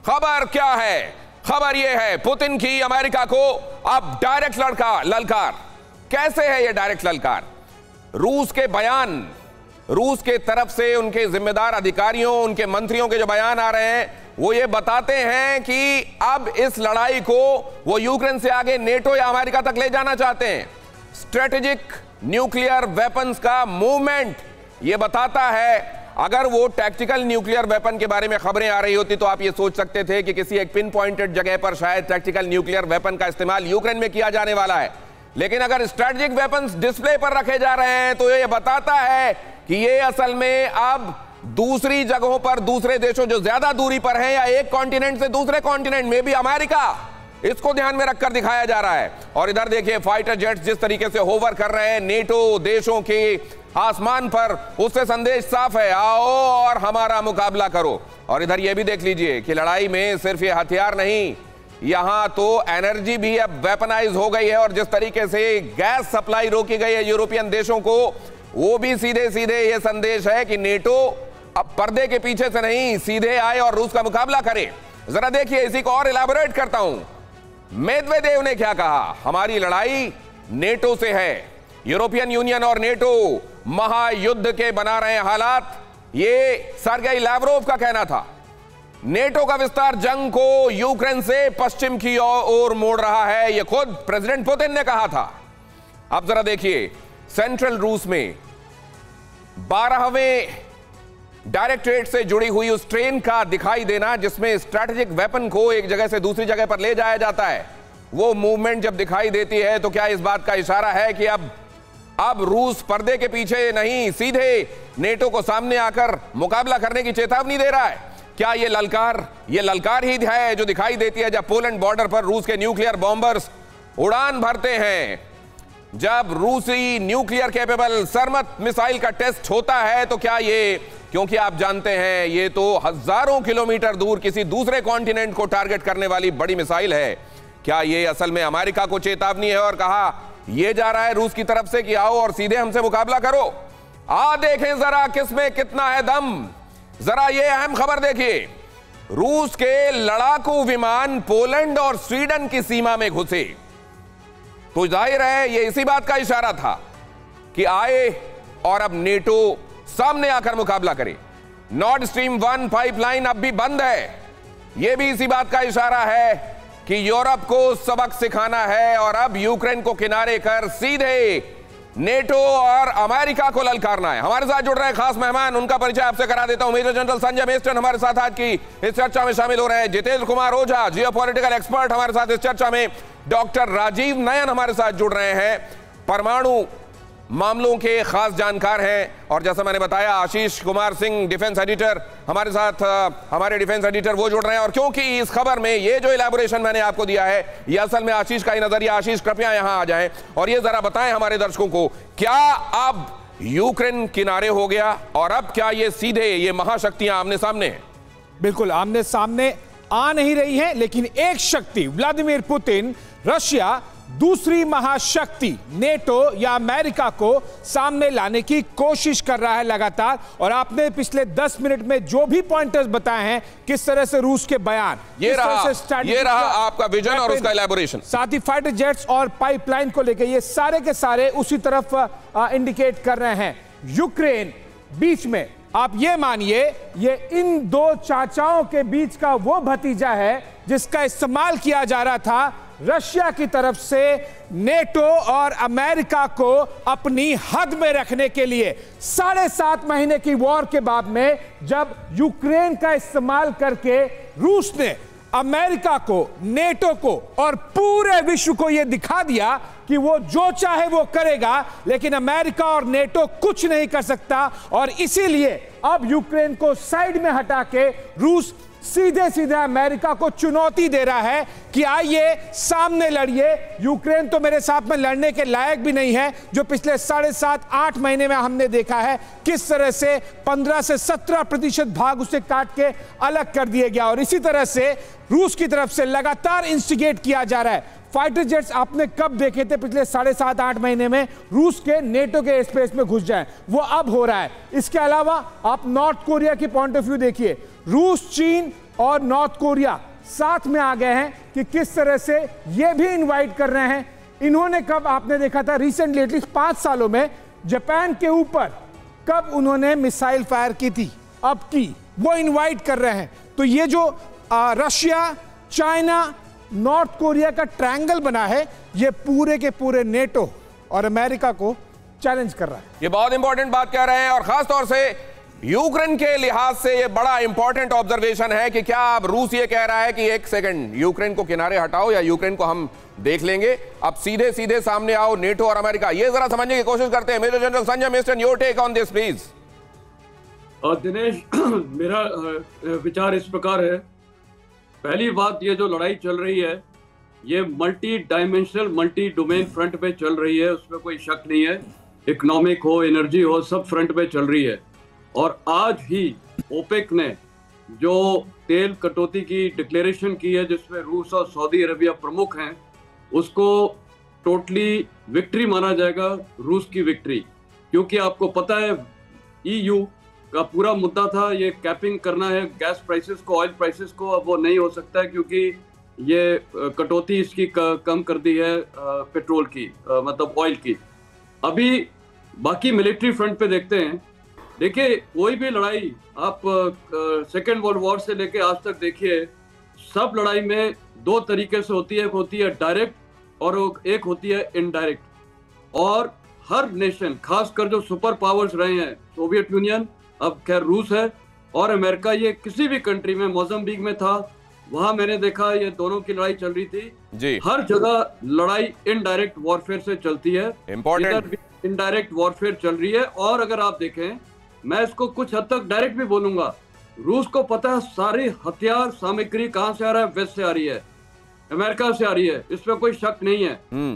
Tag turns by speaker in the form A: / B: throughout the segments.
A: खबर क्या है? खबर यह है पुतिन की अमेरिका को अब डायरेक्ट ललकार। कैसे है यह डायरेक्ट ललकार? रूस के बयान, रूस के तरफ से उनके जिम्मेदार अधिकारियों, उनके मंत्रियों के जो बयान आ रहे हैं वो ये बताते हैं कि अब इस लड़ाई को वो यूक्रेन से आगे नेटो या अमेरिका तक ले जाना चाहते हैं। स्ट्रेटेजिक न्यूक्लियर वेपन्स का मूवमेंट ये बताता है। अगर वो टैक्टिकल न्यूक्लियर वेपन के बारे में खबरें आ रही होती तो आप ये सोच सकते थे कि किसी एक पिन पॉइंटेड जगह पर शायद टैक्टिकल न्यूक्लियर वेपन का इस्तेमाल यूक्रेन में किया जाने वाला है। लेकिन अगर स्ट्रेटेजिक वेपन्स डिस्प्ले पर रखे जा रहे हैं तो ये बताता है कि ये असल में अब दूसरी जगहों पर, दूसरे देशों जो ज्यादा दूरी पर हैं या एक कॉन्टिनेंट से दूसरे कॉन्टिनेंट में भी अमेरिका, इसको ध्यान में रखकर दिखाया जा रहा है। और इधर देखिए फाइटर जेट्स जिस तरीके से होवर कर रहे हैं नेटो देशों के आसमान पर, उससे संदेश साफ है, आओ और हमारा मुकाबला करो। और इधर यह भी देख लीजिए कि लड़ाई में सिर्फ ये हथियार नहीं, यहां तो एनर्जी भी अब वेपनाइज हो गई है। और जिस तरीके से गैस सप्लाई रोकी गई है यूरोपियन देशों को, वो भी सीधे सीधे ये संदेश है कि नेटो अब पर्दे के पीछे से नहीं, सीधे आए और रूस का मुकाबला करे। जरा देखिए, इसी को और इलैबोरेट करता हूं। मेदवेदेव ने क्या कहा? हमारी लड़ाई नेटो से है। यूरोपियन यूनियन और नेटो महायुद्ध के बना रहे हालात, ये सर्गेई लैवरोव का कहना था। नेटो का विस्तार जंग को यूक्रेन से पश्चिम की ओर मोड़ रहा है, यह खुद प्रेसिडेंट पुतिन ने कहा था। अब जरा देखिए, सेंट्रल रूस में 12वें डायरेक्टरेट से जुड़ी हुई उस ट्रेन का दिखाई देना जिसमें स्ट्रैटेजिक वेपन को एक जगह से दूसरी जगह पर ले जाया जाता है, वो मूवमेंट जब दिखाई देती है तो क्या इस बात का इशारा है कि अब रूस पर्दे के पीछे नहीं, सीधे नेटो को सामने आकर मुकाबला करने की चेतावनी दे रहा है? क्या ये ललकार ही है जो दिखाई देती है जब पोलैंड बॉर्डर पर रूस के न्यूक्लियर बॉम्बर्स उड़ान भरते हैं? जब रूसी न्यूक्लियर कैपेबल सरमत मिसाइल का टेस्ट होता है तो क्या ये, क्योंकि आप जानते हैं ये तो हजारों किलोमीटर दूर किसी दूसरे कॉन्टिनेंट को टारगेट करने वाली बड़ी मिसाइल है, क्या ये असल में अमेरिका को चेतावनी है और कहा ये जा रहा है रूस की तरफ से कि आओ और सीधे हमसे मुकाबला करो? देखें जरा किसमें कितना है दम। जरा ये अहम खबर देखिए, रूस के लड़ाकू विमान पोलैंड और स्वीडन की सीमा में घुसे तो जाहिर है ये इसी बात का इशारा था कि आए और अब नेटो सामने आकर मुकाबला करे। नॉर्ड स्ट्रीम 1 पाइपलाइन अब भी बंद है, यह भी इसी बात का इशारा है कि यूरोप को सबक सिखाना है और अब यूक्रेन को किनारे कर सीधे नेटो और अमेरिका को ललकारना है। हमारे साथ जुड़ रहे हैं खास मेहमान, उनका परिचय आपसे करा देता हूं। मेजर जनरल संजय मेस्टन हमारे साथ आज की इस चर्चा में शामिल हो रहे हैं। जितेंद्र कुमार ओझा, जियोपॉलिटिकल एक्सपर्ट, हमारे साथ इस चर्चा में। डॉक्टर राजीव नयन हमारे साथ जुड़ रहे हैं, परमाणु मामलों के खास जानकार हैं। और जैसा मैंने बताया, आशीष कुमार सिंह, डिफेंस एडिटर हमारे साथ, हमारे डिफेंस एडिटर वो जुड़ रहे हैं। और क्योंकि इस खबर में ये जो इलैबोरेशन मैंने आपको दिया है ये असल में आशीष का ही नजरिया। आशीष कृपया यहां आ जाएं और ये जरा बताएं हमारे दर्शकों को, क्या अब यूक्रेन किनारे हो गया और अब क्या ये सीधे ये महाशक्तियां आमने सामने हैं?
B: बिल्कुल आमने सामने आ नहीं रही है, लेकिन एक शक्ति व्लादिमीर पुतिन, रशिया, दूसरी महाशक्ति नेटो या अमेरिका को सामने लाने की कोशिश कर रहा है लगातार। और आपने पिछले 10 मिनट में जो भी पॉइंटर्स बताए हैं, किस तरह से रूस के बयान,
A: ये रहा आपका विजन और उसका इलैबोरेशन, साथ
B: ही फाइटर जेट्स और पाइपलाइन को लेकर ये सारे के सारे उसी तरफ इंडिकेट कर रहे हैं। यूक्रेन बीच में, आप ये मानिए ये इन दो चाचाओं के बीच का वो भतीजा है जिसका इस्तेमाल किया जा रहा था रशिया की तरफ से नेटो और अमेरिका को अपनी हद में रखने के लिए। 7.5 महीने की वॉर के बाद में जब यूक्रेन का इस्तेमाल करके रूस ने अमेरिका को, नेटो को और पूरे विश्व को यह दिखा दिया कि वो जो चाहे वो करेगा, लेकिन अमेरिका और नेटो कुछ नहीं कर सकता। और इसीलिए अब यूक्रेन को साइड में हटा के रूस सीधे सीधे अमेरिका को चुनौती दे रहा है कि आइए सामने लड़िए। यूक्रेन तो मेरे साथ में लड़ने के लायक भी नहीं है। जो पिछले 7.5-8 महीने में हमने देखा है किस तरह से 15 से 17% भाग उसे काट के अलग कर दिया गया। और इसी तरह से रूस की तरफ से लगातार इंस्टिगेट किया जा रहा है। फाइटर जेट्स आपने कब देखे थे पिछले 7.5-8 महीने में रूस के नेटो के स्पेस में घुस जाए, वो अब हो रहा है। इसके अलावा आप नॉर्थ कोरिया की पॉइंट ऑफ व्यू देखिए, रूस, चीन और नॉर्थ कोरिया साथ में आ गए हैं कि किस तरह से ये भी इनवाइट कर रहे हैं। इन्होंने कब आपने देखा था रिसेंटली एटलीस्ट 5 सालों में जापान के ऊपर कब उन्होंने मिसाइल फायर की थी, अब की वो इनवाइट कर रहे हैं। तो ये जो रशिया, चाइना, नॉर्थ कोरिया का ट्रायंगल बना है, ये पूरे के पूरे नेटो और अमेरिका को चैलेंज कर रहा है।
A: ये बहुत इंपॉर्टेंट बात कह रहे हैं और खास तौर से यूक्रेन के लिहाज से ये बड़ा इंपॉर्टेंट ऑब्जर्वेशन है कि क्या अब रूस ये कह रहा है कि एक सेकंड यूक्रेन को किनारे हटाओ या यूक्रेन को हम देख लेंगे, अब सीधे सीधे सामने आओ नेटो और अमेरिका। ये जरा समझने की कोशिश करते हैं। Major general Sanjay mister, your take on this please.
C: Dinesh, मेरा विचार इस प्रकार है। पहली बात, ये जो लड़ाई चल रही है ये multi dimensional, multi domain front पे चल रही है, उसमें कोई शक नहीं है। इकोनॉमिक हो, एनर्जी हो, सब फ्रंट पे चल रही है। और आज ही ओपेक ने जो तेल कटौती की डिक्लेरेशन की है, जिसमें रूस और सऊदी अरबिया प्रमुख हैं, उसको टोटली विक्ट्री माना जाएगा, रूस की विक्ट्री। क्योंकि आपको पता है EU का पूरा मुद्दा था ये कैपिंग करना है गैस प्राइसेस को, ऑयल प्राइसेस को। अब वो नहीं हो सकता है क्योंकि ये कटौती इसकी कम कर दी है पेट्रोल की, मतलब ऑयल की। अभी बाकी मिलिट्री फ्रंट पे देखते हैं। देखिए, कोई भी लड़ाई आप सेकेंड वर्ल्ड वॉर से लेके आज तक देखिए, सब लड़ाई में 2 तरीके से होती है। एक होती है डायरेक्ट और एक होती है इनडायरेक्ट। और हर नेशन, खासकर जो सुपर पावर्स रहे हैं, सोवियत यूनियन, अब खैर रूस है, और अमेरिका, ये किसी भी कंट्री में, मोज़ाम्बिक में था, वहां मैंने देखा ये दोनों की लड़ाई चल रही थी जी। हर जगह लड़ाई इनडायरेक्ट वॉरफेयर से चलती है, इनडायरेक्ट वॉरफेयर चल रही है। और अगर आप देखें, मैं इसको कुछ हद तक डायरेक्ट भी बोलूंगा, रूस को पता है सारी हथियार सामग्री कहां से आ रहा है, वेस्ट से आ रही है, अमेरिका से आ रही है, इसमें कोई शक नहीं है।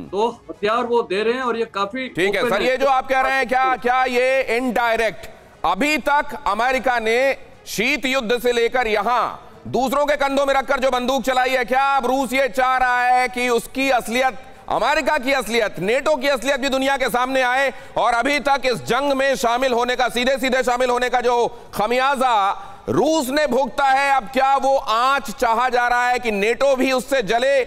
C: तो हथियार वो दे रहे हैं और ये काफी
A: ठीक है। सर, ये जो आप कह रहे हैं, क्या ये इनडायरेक्ट, अभी तक अमेरिका ने शीत युद्ध से लेकर यहां दूसरों के कंधों में रखकर जो बंदूक चलाई है, क्या अब रूस ये चाह रहा है कि उसकी असलियत, अमेरिका की असलियत, नेटो की असलियत भी दुनिया के सामने आए? और अभी तक इस जंग में शामिल होने का, सीधे सीधे शामिल होने का जो खमियाजा रूस ने भुगता है, अब क्या वो आंच चाहा जा रहा है कि नेटो भी उससे जले?